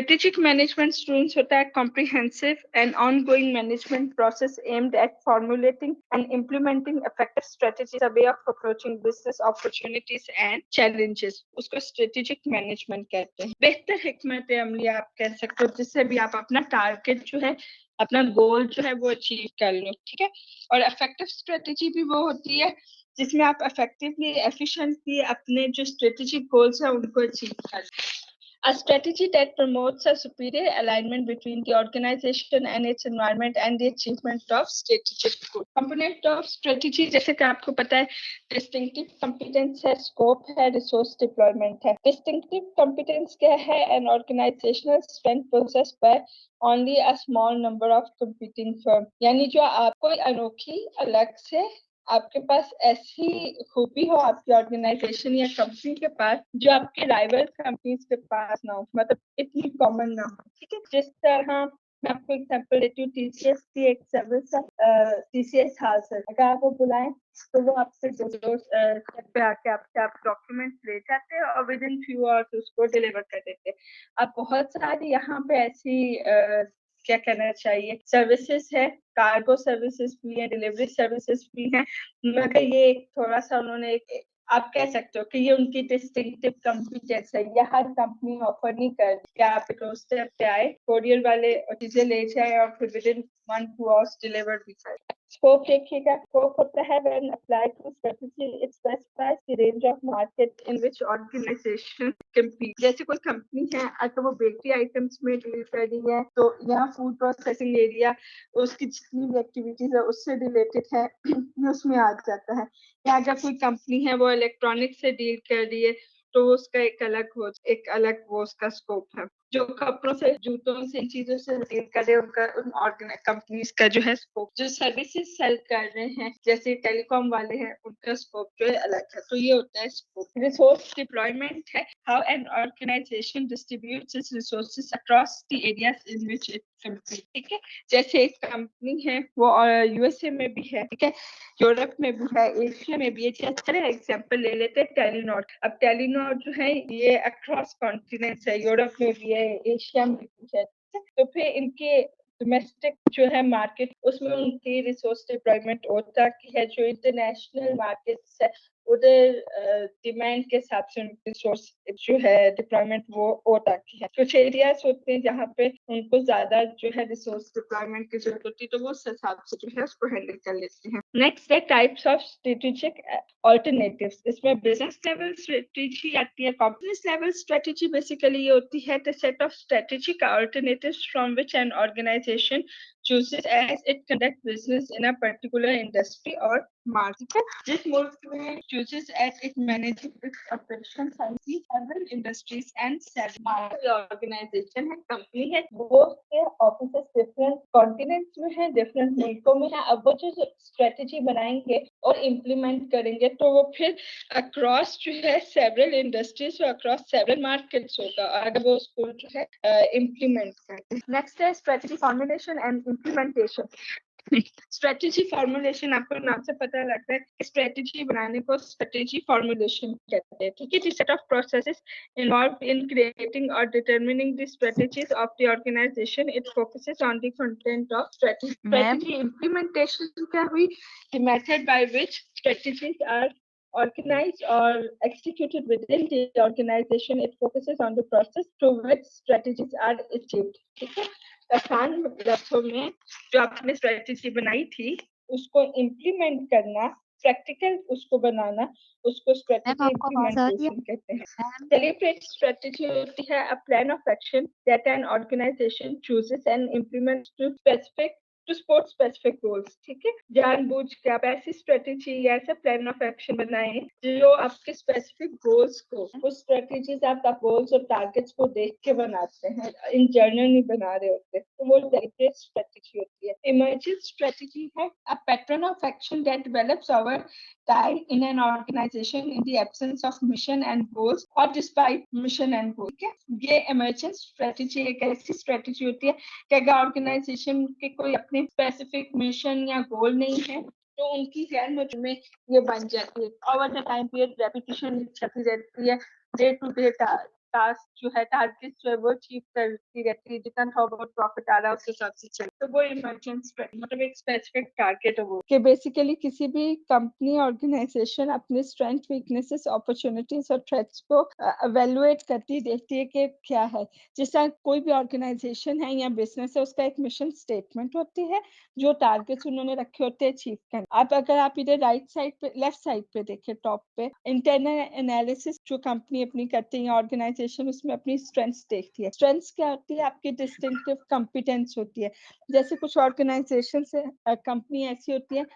Strategic management students होता है comprehensive and ongoing management process aimed at formulating and implementing effective strategies, a way of approaching business opportunities and challenges. उसको strategic management कहते हैं। बेहतर हिकमत अमली आप कह सकते हो, जिससे भी आप अपना टारगेट जो है, अपना गोल जो है वो अचीव कर लो, ठीक है। और इफेक्टिव स्ट्रेटेजी भी वो होती है जिसमें आप इफेक्टिवली एफिशिएंटली अपने जो स्ट्रेटेजिक गोल्स है उनको अचीव कर। A strategy that promotes a superior alignment between the organization and its environment and the achievement of strategic goals. Component of strategy जैसे कि आपको पता है, distinctive competence है, scope है, resource deployment है। Distinctive competence क्या है? An organizational strength possessed by only a small number of competing firms. यानी जो आपको अनोखी अलग से आपके पास ऐसी खूबी हो आपकी ऑर्गेनाइजेशन या कंपनी के पास जो आपके राइवल कंपनीज के पास ना हो, मतलब इतनी कॉमन ना हो, ठीक है। जिस तरह मैं आपको एग्जांपल देती हूँ, टीसीएस की एक सर्विस है, टीसीएस हाउस है। अगर आप वो बुलाएं तो वो आपसे जो पे आके आपसे आप डॉक्यूमेंट ले जाते हैं और विद इन फ्यू आवर्स उसको डिलीवर कर देते हैं। अब बहुत सारी यहाँ पे ऐसी क्या कहना चाहिए सर्विसेज है, कार्गो सर्विसेज भी है, डिलीवरी सर्विसेज भी हैं, मगर ये थोड़ा सा उन्होंने आप कह सकते हो कि ये उनकी डिस्टिंक्टिव कंपीटेंस है। ये हर कंपनी ऑफर नहीं कर कि आप डोरस्टेप पे आए, कोरियर वाले चीजें ले जाए और फिर विद इन 1-2 आवर्स डिलीवर भी करे। स्कोप देखिएगा, स्कोप होता है when applied to strategy it specifies the range of market in which organization compete। जैसे कोई कंपनी है, अगर वो बेकरी आइटम्स में डील कर रही है तो यहाँ फूड प्रोसेसिंग एरिया उसकी जितनी भी एक्टिविटीज है उससे रिलेटेड है, ये उसमें आ जाता है। या अगर कोई कंपनी है वो इलेक्ट्रॉनिक से डील कर रही है तो उसका एक अलग वो उसका स्कोप है। जो कपड़ों से, जूतों से, इन चीजों से डील कर रहे हैं उनका उन ऑर्गेनाइज कंपनीज का जो है स्कोप। जो सर्विसेज सेल कर रहे हैं जैसे टेलीकॉम वाले हैं उनका स्कोप जो है अलग है। तो ये होता है स्कोप। रिसोर्स डिप्लॉयमेंट है how an organization distributes its resources across the areas in which it compete, ठीक है। जैसे एक कंपनी है वो यूएसए में भी है, ठीक है, यूरोप में भी है, एशिया में भी है। चलिए एग्जांपल ले लेते हैं टेलीनॉर। अब टेलीनॉर जो है ये अक्रॉस कॉन्टिनेंट्स है, यूरोप में भी है, एशिया में भी है। तो फिर इनके डोमेस्टिक जो है मार्केट उसमें उनकी रिसोर्स डिप्लॉयमेंट होता की है, जो इंटरनेशनल मार्केट्स है उधर डिमांड के हिसाब से रिसोर्स जो है डिप्लॉयमेंट वो होता की है। कुछ एरियाज होते हैं जहाँ पे उनको ज्यादा जो है रिसोर्स डिप्लॉयमेंट की जरूरत होती है तो वो उस हिसाब से जो है उसको हैंडल कर लेते हैं। नेक्स्ट है टाइप्स ऑफ स्ट्रेटेजिक ऑल्टरनेटिव्स। इसमें बिजनेस लेवल स्ट्रेटेजी आती है। कंपनी लेवल स्ट्रेटेजी बेसिकली ये होती है the set of strategic alternatives from which an organization chooses as it conduct business in a particular industry or market। जिस मुल्क में chooses as it manages its operations several industries and several organization है, company है, वो के offices different continents में है, different मुल्कों में है। अब वो जो स्ट्रेटेजी बनाएंगे और इम्प्लीमेंट करेंगे तो वो फिर अक्रॉस जो है सेवरल इंडस्ट्रीज और अक्रॉस सेवरल मार्केट्स होगा अगर वो उसको जो है इम्प्लीमेंट करते हैं। नेक्स्ट है strategy formulation and implementation. Strategy formulation आपको नाम से पता लगता है, स्ट्रेटेजी बनाने को स्ट्रेटेजी फॉर्मुलेशन कहते हैं, ठीक है। The set of processes involved in creating or determining the strategies of the organization, it focuses on the content of strategy। strategy implementation क्या हुई? The method by which strategies are organized or executed within the organization, it focuses on the process through which strategies are achieved, ठीक है। आसान लफ्जों में जो आपने strategy बनाई थी उसको इम्प्लीमेंट करना, प्रैक्टिकल उसको बनाना, उसको स्ट्रेटेजी इम्प्लीमेंटेशन कहते हैं। डेलिब्रेट स्ट्रेटेजी होती है a plan of action that an organization chooses and implements to support specific goals, ठीक है। जानबूझ के आप ऐसी स्ट्रेटेजी या ऐसा प्लान ऑफ एक्शन बनाएं जो आपके स्पेसिफिक गोल्स को, उस स्ट्रेटेजीज आप गोल्स और टारगेट्स को देख के बनाते हैं, इन जर्नल नहीं बना रहे होते, तो वो डेलिब्रेट स्ट्रेटेजी होती है। इमर्जेंट स्ट्रेटेजी है a pattern of action that develops over time in an organization in the absence of mission and goals or despite mission and goals, ठीक है। ये इमर्जेंट स्ट्रेटेजी एक ऐसी स्ट्रेटेजी होती है कि अगर ऑर्गेनाइजेशन के कोई अपने स्पेसिफिक मिशन या गोल नहीं है तो उनकी गैर मौजूद में ये बन जाती है। Over the time period repetition चलती रहती है, डे टू डे टास्क जो है, टारगेट जो है वो अचीव करती रहती है, जितना थोड़ा बहुत प्रॉफिट आ रहा है उस हिसाब से चले, तो वो इमरजेंस मतलब एक स्पेसिफिक टारगेट है वो, कि बेसिकली किसी भी कंपनी ऑर्गेनाइजेशन अपने स्ट्रेंथ, वीकनेसेस, अपॉर्चुनिटीज और थ्रेट्स को एवेलुएट करती देखती है कि क्या है। जिस तरह कोई भी ऑर्गेनाइजेशन है या बिजनेस है, उसका एक मिशन स्टेटमेंट होती है, जो टारगेट्स उन्होंने रखे होते हैं अचीव करने। अब अगर आप इधर राइट साइड पे, लेफ्ट साइड पे देखें, टॉप पे इंटरनल एनालिसिस जो कंपनी अपनी करती है, ऑर्गेनाइजेशन उसमें अपनी स्ट्रेंथ्स देखती है। स्ट्रेंथ्स क्या होती है? आपकी डिस्टिंक्टिव कॉम्पिटेंस होती है। जैसे कुछ ऑर्गेनाइजेशन से कंपनी ऐसी होती है,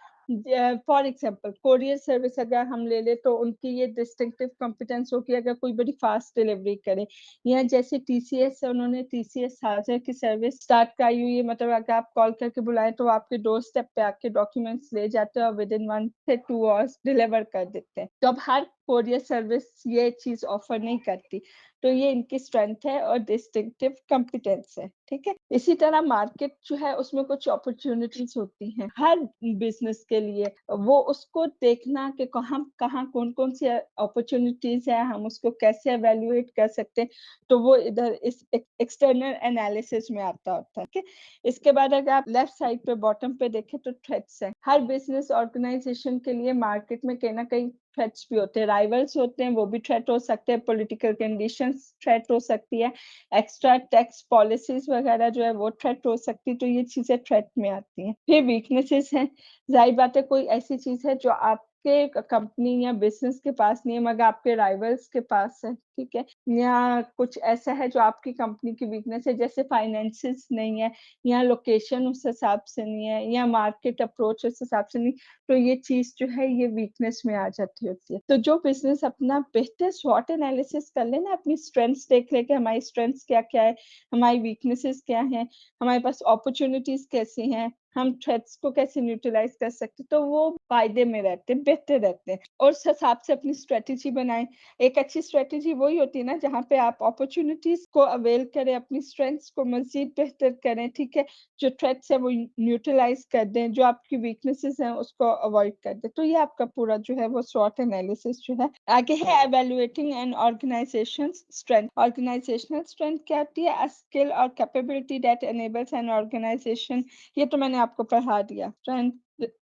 फॉर एग्जाम्पल कोरियर सर्विस अगर हम ले ले, तो उनकी ये डिस्टिंक्टिव कॉम्पिटेंस होगी अगर कोई बड़ी फास्ट डिलीवरी करे, या जैसे टीसीएस है, उन्होंने टीसीएस साझा की सर्विस स्टार्ट कराई हुई है, मतलब अगर आप कॉल करके बुलाएं तो आपके डोर स्टेप पे आके डॉक्यूमेंट्स ले जाते हैं और विद इन 1 से 2 आवर्स डिलीवर कर देते हैं। तो अब हर कोरियर सर्विस ये चीज ऑफर नहीं करती, तो ये इनकी स्ट्रेंथ है और डिस्टिंक्टिव कॉम्पिटेंस है, ठीक है। इसी तरह मार्केट जो है उसमें कुछ अपॉर्चुनिटीज होती हैं हर बिजनेस के लिए, वो उसको देखना कि कहाँ कहाँ कौन कौन सी अपॉर्चुनिटीज है, हम उसको कैसे एवेल्युएट कर सकते हैं, तो वो इधर इस एक्सटर्नल एनालिसिस में आता होता है, ठीक है। इसके बाद अगर आप लेफ्ट साइड पे बॉटम पे देखें तो थ्रेट्स है। हर बिजनेस ऑर्गेनाइजेशन के लिए मार्केट में कहीं ना कहीं थ्रेट्स भी होते हैं, राइवल्स होते हैं, वो भी थ्रेट हो सकते हैं, पॉलिटिकल कंडीशंस थ्रेट हो सकती है, एक्स्ट्रा टैक्स पॉलिसीज वगैरह जो है वो थ्रेट हो सकती है, तो ये चीजें थ्रेट में आती हैं। फिर वीकनेसेस हैं, जाहिर बात है कोई ऐसी चीज है जो आपके कंपनी या बिजनेस के पास नहीं है मगर आपके राइवल्स के पास है, ठीक है, या कुछ ऐसा है जो आपकी कंपनी की वीकनेस है, जैसे फाइनेंसिस नहीं है, या लोकेशन उस हिसाब से नहीं है, या मार्केट अप्रोच उस हिसाब से नहीं, तो ये चीज जो है ये वीकनेस में आ जाती होती है। तो जो बिजनेस अपना बेहतर स्वॉट एनालिसिस कर ले ना, अपनी स्ट्रेंथ्स देख ले कि हमारी स्ट्रेंथ्स क्या क्या है, हमारी वीकनेसेस क्या हैं, हमारे पास अपॉर्चुनिटीज कैसी हैं, हम थ्रेट्स को कैसे न्यूट्रलाइज कर सकते, तो वो फायदे में रहते हैं, बेहतर रहते हैं, और उस हिसाब से अपनी स्ट्रेटेजी बनाएं। एक अच्छी स्ट्रेटेजी वही होती है ना जहाँ पे आप अपॉर्चुनिटीज को अवेल करें, अपनी स्ट्रेंथ्स को मजीद बेहतर करें, ठीक है, जो थ्रेट्स है वो न्यूट्रलाइज कर दें, जो आपकी वीकनेसेस हैं उसको अवॉइड कर दें। तो ये आपका पूरा जो है वो स्वॉट एनालिसिस जो है। आगे है evaluating an organization strength. Organizational strength क्या होती है? अ स्किल और capability that enables an organization, ये तो मैंने आपको पढ़ा दिया। स्ट्रेंथ,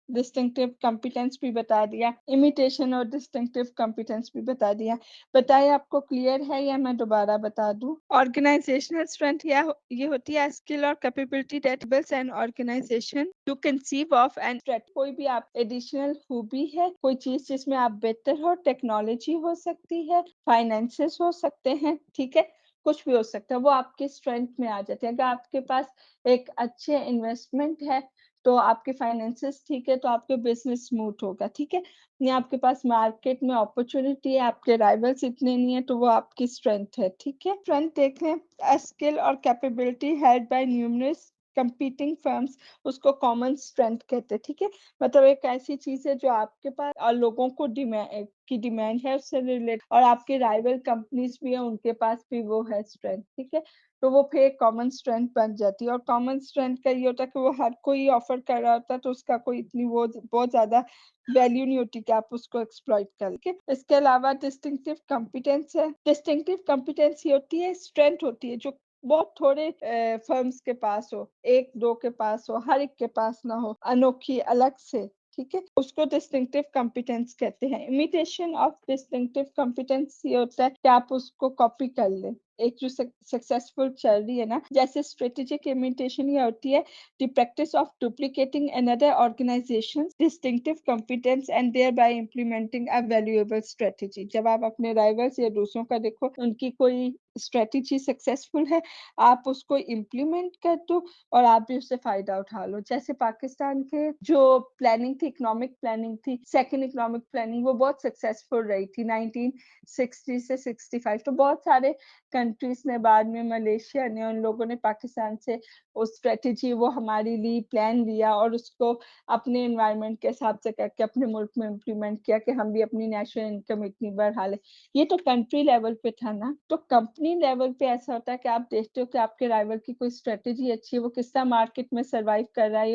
डिस्टिंक्टिव कॉम्पिटेंस भी बता दिया, इमिटेशन और डिस्टिंक्टिव कॉम्पिटेंस भी बता दिया। बताइए आपको क्लियर है या मैं दोबारा बता दूं? ऑर्गेनाइजेशनल स्ट्रेंथ ये होती है स्किल और capability that builds an organization to conceive of and straight. कोई भी आप एडिशनल खूबी है, कोई चीज जिसमें आप बेहतर हो, टेक्नोलॉजी हो सकती है, फाइनेंसेस हो सकते हैं, ठीक है, कुछ भी हो सकता है, वो आपके स्ट्रेंथ में आ जाते हैं। अगर आपके पास एक अच्छे इन्वेस्टमेंट है, तो आपके फाइनेंसेस ठीक है, तो आपके बिजनेस स्मूथ होगा, ठीक है। या आपके पास मार्केट में अपॉर्चुनिटी है, आपके राइवल्स इतने नहीं है, तो वो आपकी स्ट्रेंथ है, ठीक है। स्ट्रेंथ देख लें, स्किल और capability held by numerous competing firms, उसको कॉमन स्ट्रेंथ कहते हैं, ठीक है। मतलब एक ऐसी चीज है जो आपके पास और लोगों को डिमांड है उससे रिलेटेड, और आपके राइवल कंपनीज भी है, उनके पास भी वो है स्ट्रेंथ, ठीक है, तो वो फिर एक कॉमन स्ट्रेंथ बन जाती है। और कॉमन स्ट्रेंथ का ये होता है कि वो हर कोई ऑफर कर रहा होता है, तो उसका कोई इतनी वो बहुत ज्यादा वैल्यू नहीं होती कि आप उसको एक्सप्लॉइट कर के। इसके अलावा डिस्टिंक्टिव कॉम्पिटेंस है। डिस्टिंक्टिव कॉम्पिटेंस ये होती है, स्ट्रेंथ होती है जो बहुत थोड़े फर्म्स के पास हो, एक दो के पास हो, हर एक के पास ना हो, अनोखी अलग से, ठीक है, उसको डिस्टिंक्टिव कॉम्पिटेंस कहते हैं। इमिटेशन ऑफ डिस्टिंक्टिव कॉम्पिटेंस ये होता है कि आप उसको कॉपी कर लें। एक जो सक्सेसफुल चल रही है ना, जैसे स्ट्रेटेजिक इमिटेशन ये होती है the practice of duplicating another organization's distinctive competence and thereby implementing a valuable strategy। जब आप अपने राइवल्स या दूसरों का देखो, उनकी कोई स्ट्रेटेजी सक्सेसफुल है, आप उसको इम्प्लीमेंट कर दो और आप भी उससे फायदा उठा लो। जैसे पाकिस्तान के जो प्लानिंग थी, इकोनॉमिक प्लानिंग थी, सेकंड इकोनॉमिक प्लानिंग, वो बहुत सक्सेसफुल रही थी 1960 से 65। तो बहुत सारे कंट्रीज ने, बाद में मलेशिया ने, उन लोगों ने पाकिस्तान से वो स्ट्रेटेजी वो हमारे लिए प्लान लिया और उसको अपने एनवायरनमेंट के हिसाब से करके अपने मुल्क में इम्प्लीमेंट किया कि हम भी अपनी नेशनल इनकम इतनी बढ़ा ले। ये तो कंट्री लेवल पे था ना, तो कंपनी कंपनी लेवल पे ऐसा होता है कि आप देखते हो कि आपके राइवल की कोई स्ट्रेटेजी अच्छी है, वो किस तरह मार्केट में सर्वाइव कर रहा है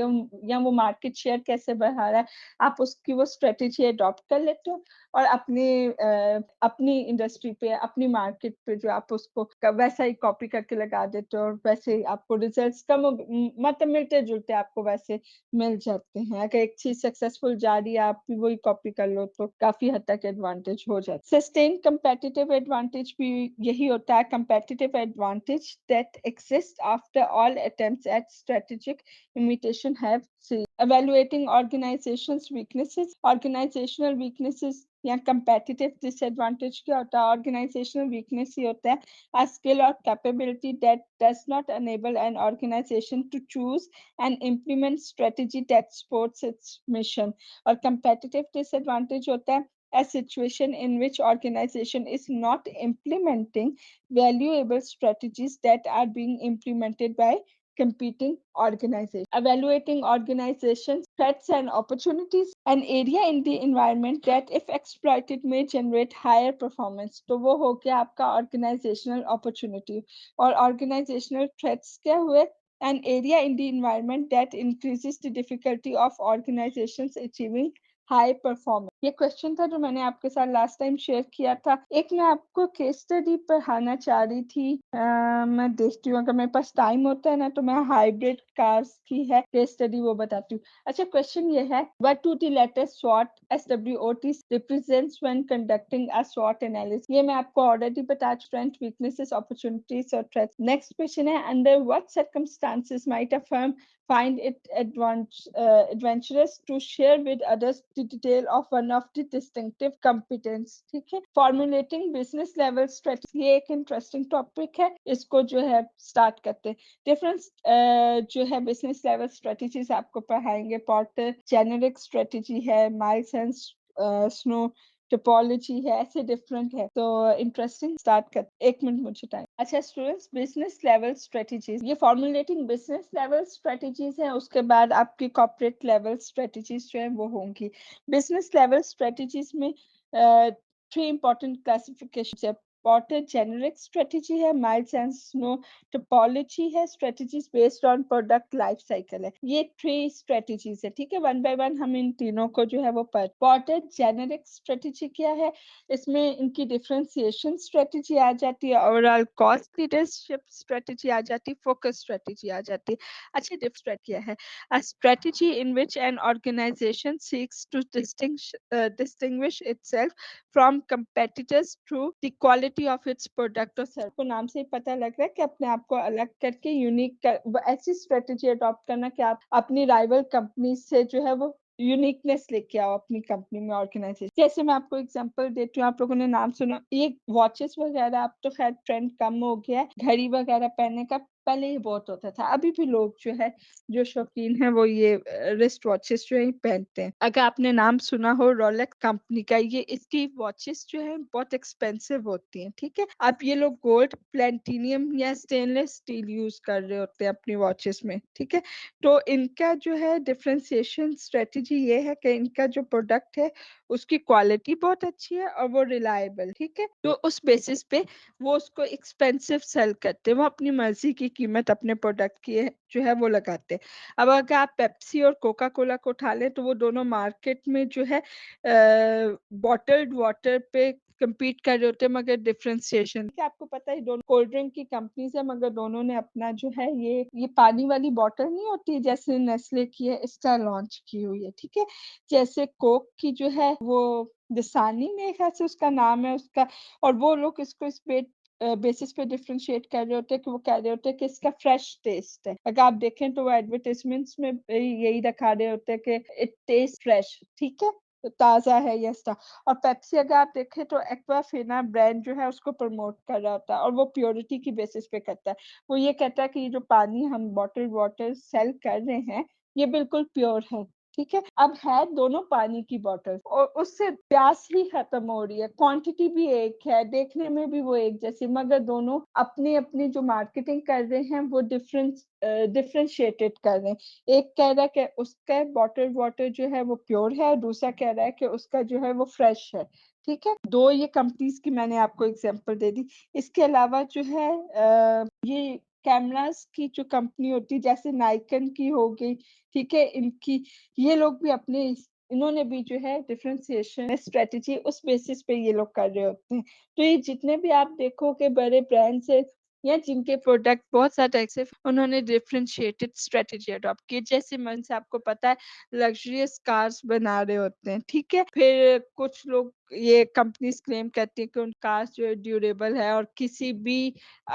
या वो मार्केट शेयर कैसे बढ़ा रहा है, आप उसकी वो स्ट्रेटेजी अडॉप्ट कर लेते हो और अपनी इंडस्ट्री पे, अपनी मार्केट पे जो आप उसको वैसा ही कॉपी करके लगा देते हो और वैसे ही आपको रिजल्ट्स कम मतलब मिलते-जुलते आपको वैसे मिल जाते हैं। अगर एक चीज़ सक्सेसफुल जा रही है, आप भी वही कॉपी कर लो तो काफ़ी हद तक एडवांटेज हो जाता है। सस्टेन कम्पेटिटिव एडवांटेज भी यही होता है, competitive advantage that exist after all attempts at strategic imitation have seen. Evaluating organizations' weaknesses, organizational weaknesses या competitive disadvantage क्या होता है? Organizational weakness ये होता है a skill or capability that does not enable an organization to choose and implement strategy that supports its mission. और competitive disadvantage होता है a situation in which organization is not implementing valuable strategies that are being implemented by competing organizations. Evaluating organizations' threats and opportunities, an area in the environment that, if exploited, may generate higher performance. तो वो हो गया आपका organizational opportunity और organizational threats क्या हुए? An area in the environment that increases the difficulty of organizations achieving high performance. ये question था जो मैंने आपके साथ लास्ट टाइम शेयर किया था। एक मैं आपको केस स्टडी पढ़ाना चाह रही थी। मैं देखती हूँ अगर मेरे पास टाइम होता है ना तो मैं हाइब्रिड कार्स की है केस स्टडी वो बताती हूँ। अच्छा क्वेश्चन ये है what to the letter SWOT SWOT represents when conducting a SWOT analysis. ये मैं आपको ऑलरेडी बता चुकी हूँ, स्ट्रेंथ वीकनेसेस अपॉर्चुनिटीज और थ्रेट्स। नेक्स्ट क्वेश्चन है under what circumstances might a firm find it adventurous to share with others the detail of one of the distinctive competence। ठीक है, formulating business level strategy ये एक interesting topic है, इसको जो है start करते हैं। different जो है business level strategies आपको पढ़ाएंगे। Porter generic strategy है, Miles and Snow टोपोलॉजी है, ऐसे डिफरेंट है। तो इंटरेस्टिंग स्टार्ट कर, एक मिनट मुझे टाइम। अच्छा स्टूडेंट्स, बिजनेस लेवल स्ट्रेटेजीज, ये फॉर्मुलेटिंग बिजनेस लेवल स्ट्रेटेजीज है, उसके बाद आपकी कॉर्पोरेट लेवल स्ट्रेटेजीज जो है वो होंगी। बिजनेस लेवल स्ट्रेटेजीज में थ्री इंपॉर्टेंट क्लासिफिकेशन है। Porter generic strategy है, Miles and Snow टोपोलॉजी है, strategies based on product life cycle है। ये थ्री स्ट्रेटेजीज है, ठीक है। वन बाय वन हम इन तीनों को जो है वो पॉर्टर जेनेरिक स्ट्रेटेजी क्या है, इसमें इनकी डिफरेंशिएशन स्ट्रेटेजी आ जाती है, ओवरऑल कॉस्ट लीडरशिप स्ट्रेटेजी आ जाती है, फोकस स्ट्रेटेजी आ जाती है। अच्छा डिफरेंट क्या है, a strategy in which an organization seeks to distinguish itself from competitors through the quality of its product or service। को नाम से ही पता लग रहा है कि अपने आप को अलग करके यूनिक ऐसी स्ट्रेटेजी अडॉप्ट करना कि आप अपनी राइवल कंपनी से जो है वो यूनिकनेस लेके आओ अपनी कंपनी में, ऑर्गेनाइजेशन। जैसे मैं आपको एग्जांपल देती हूँ, आप लोगों ने नाम सुना, ये वॉचेस वगैरह अब तो खैर ट्रेंड कम हो गया है, घड़ी वगैरह पहनने का पहले ही बहुत होता था, अभी भी लोग जो है जो शौकीन है वो ये रिस्ट वॉचेस जो है पहनते हैं। अगर आपने नाम सुना हो रोलेक्स कंपनी का, ये इसकी वॉचेस जो है बहुत एक्सपेंसिव होती हैं, ठीक है। अब ये लोग गोल्ड, प्लेटिनियम या स्टेनलेस स्टील यूज कर रहे होते हैं अपनी वॉचेस में, ठीक है। तो इनका जो है डिफरेंशिएशन स्ट्रेटेजी ये है कि इनका जो प्रोडक्ट है उसकी क्वालिटी बहुत अच्छी है और वो रिलायबल, ठीक है। तो उस बेसिस पे वो उसको एक्सपेंसिव सेल करते हैं, वो अपनी मर्जी की कीमत अपने प्रोडक्ट की जो है वो लगाते हैं। अब अगर आप पेप्सी और कोका कोला को उठा लें तो वो दोनों मार्केट में जो है बॉटल्ड वाटर पे compete कर रहे होते हैं, मगर डिफरेंशिएशन क्या आपको पता है, दोनों कोल्ड ड्रिंक की कंपनीज है, मगर दोनों ने अपना जो है ये पानी वाली बॉटल नहीं होती जैसे नेस्ले की है, इसका लॉन्च की हुई है, ठीक है। जैसे कोक की जो है वो दिसानी में ख्याल से उसका नाम है उसका, और वो लोग इसको इस पे बेसिस पे डिफरेंशिएट कर रहे होते हैं कि वो कह रहे होते हैं कि इसका फ्रेश टेस्ट है। अगर आप देखें तो वो एडवर्टाइजमेंट्स में यही दिखा रहे होते हैं कि इट टेस्ट फ्रेश, ठीक है, तो ताजा है ये स्टा। और पेप्सी अगर आप देखें तो एक्वाफिना ब्रांड जो है उसको प्रमोट कर रहा होता है और वो प्योरिटी की बेसिस पे करता है। वो ये कहता है कि ये जो पानी हम बॉटल्ड वाटर सेल कर रहे हैं ये बिल्कुल प्योर है, ठीक है। अब है दोनों पानी की बॉटल और उससे प्यास ही खत्म हो रही है, क्वांटिटी भी एक है, देखने में भी वो एक जैसी, मगर दोनों अपनी अपनी जो मार्केटिंग कर रहे हैं वो डिफरेंशिएटेड कर रहे हैं। एक कह रहा है कि उसका बॉटल वाटर जो है वो प्योर है, दूसरा कह रहा है कि उसका जो है वो फ्रेश है। ठीक है, दो ये कंपनीज की मैंने आपको एग्जांपल दे दी। इसके अलावा जो है ये कैमरास की जो कंपनी होती है जैसे नाइकन की हो गई, ठीक है, इनकी, ये लोग भी अपने इन्होंने भी जो है डिफरेंशिएशन स्ट्रेटेजी उस बेसिस पे ये लोग कर रहे होते हैं। तो ये जितने भी आप देखोगे बड़े ब्रांड्स है या जिनके प्रोडक्ट बहुत ज्यादा एक्सेस, उन्होंने डिफरेंशिएटेड स्ट्रेटेजी अडॉप्ट की। जैसे मन से आपको पता है लग्जरियस कार्स बना रहे होते हैं, ठीक है, फिर कुछ लोग ये कंपनीज क्लेम करती है कि उन कार्स जो है ड्यूरेबल है और किसी भी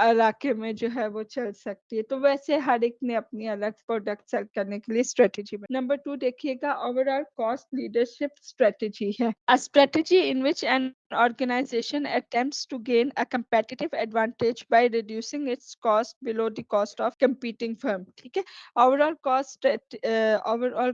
इलाके में जो है वो चल सकती है। तो वैसे हर एक ने अपनी अलग प्रोडक्ट सेल करने के लिए स्ट्रेटेजी। नंबर 2 देखिएगा, ओवरऑल कॉस्ट लीडरशिप स्ट्रेटेजी है। अ strategy in which N organization attempts to gain a competitive advantage by reducing its cost below the cost of competing firm। ठीक है, ओवरऑल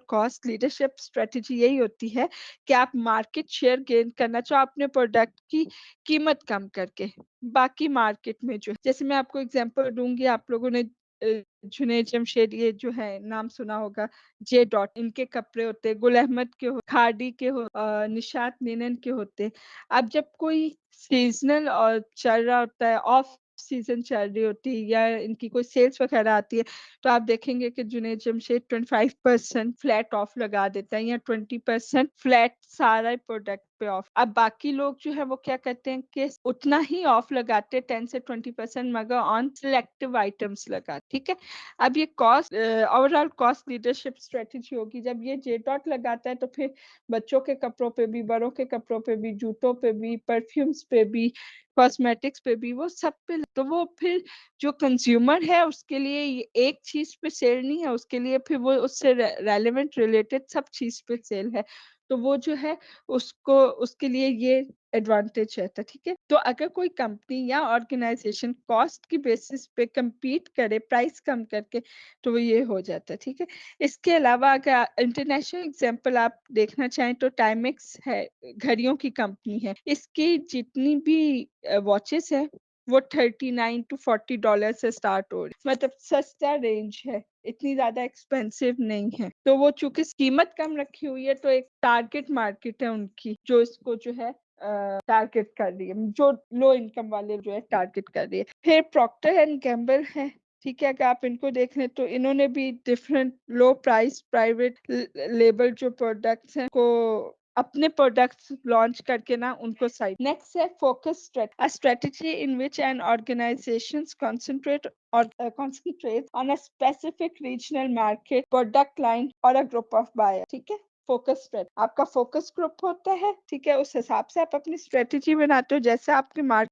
कॉस्ट लीडरशिप स्ट्रेटेजी यही होती है कि आप market share gain करना चाहो अपने प्रोडक्ट की कीमत कम करके बाकी मार्केट में। जो जैसे मैं आपको एग्जांपल दूंगी, आप लोगों ने जुनैद जमशेद ये जो है नाम सुना होगा, जे डॉट, इनके कपड़े होते हैं, गुल अहमद के हो, खादी के हो, निशात लिनन के होते हैं। अब जब कोई सीजनल और चल रहा होता है, ऑफ सीजन चल रही होती है या इनकी कोई सेल्स वगैरह आती है, तो आप देखेंगे कि जुनैद जमशेद 25% फ्लैट ऑफ लगा देता है या 20% फ्लैट सारा प्रोडक्ट पे ऑफ। अब बाकी लोग जो है वो क्या करते हैं कि उतना ही ऑफ लगाते हैं, 10 से 20%, मगर ऑन सिलेक्टिव आइटम्स लगा। ठीक है, अब ये cost overall cost leadership strategy होगी। जब ये जे डॉट लगाता है तो फिर बच्चों के कपड़ों पे भी, बड़ों के कपड़ों पे भी, जूतों पे भी, परफ्यूम्स पे भी, कॉस्मेटिक्स पे भी, वो सब पे। तो वो फिर जो कंज्यूमर है उसके लिए ये एक चीज पे सेल नहीं है, उसके लिए फिर वो उससे रेलेवेंट रिलेटेड सब चीज पे सेल है। तो वो जो है उसको, उसके लिए ये एडवांटेज रहता है। ठीक है, तो अगर कोई कंपनी या ऑर्गेनाइजेशन कॉस्ट की बेसिस पे compete करे प्राइस कम करके, तो वो ये हो जाता है। ठीक है, इसके अलावा अगर इंटरनेशनल एग्जांपल आप देखना चाहें तो टाइमेक्स है, घड़ियों की कंपनी है। इसकी जितनी भी वॉचेस है वो $39 to $40 से स्टार्ट हो रही, मतलब सस्ता रेंज है, इतनी ज्यादा एक्सपेंसिव नहीं है। तो वो चूंकि कीमत कम रखी हुई है तो एक टारगेट मार्केट है उनकी जो इसको जो है टारगेट कर रही है, जो लो इनकम वाले जो है टारगेट कर रही है। फिर प्रॉक्टर एंड गैम्बल है। ठीक है, अगर आप इनको देख लें तो इन्होंने भी डिफरेंट लो प्राइस प्राइवेट लेबल जो प्रोडक्ट्स हैं को अपने प्रोडक्ट्स लॉन्च करके ना उनको साइड। नेक्स्ट है focus strategy, a strategy in which N organisations concentrate on a specific regional market, product line or a group of buyer। ठीक है, फोकस स्ट्रेट, आपका फोकस ग्रुप होता है। ठीक है, उस हिसाब से आप अपनी स्ट्रेटजी बनाते हो, जैसे आपके मार्केट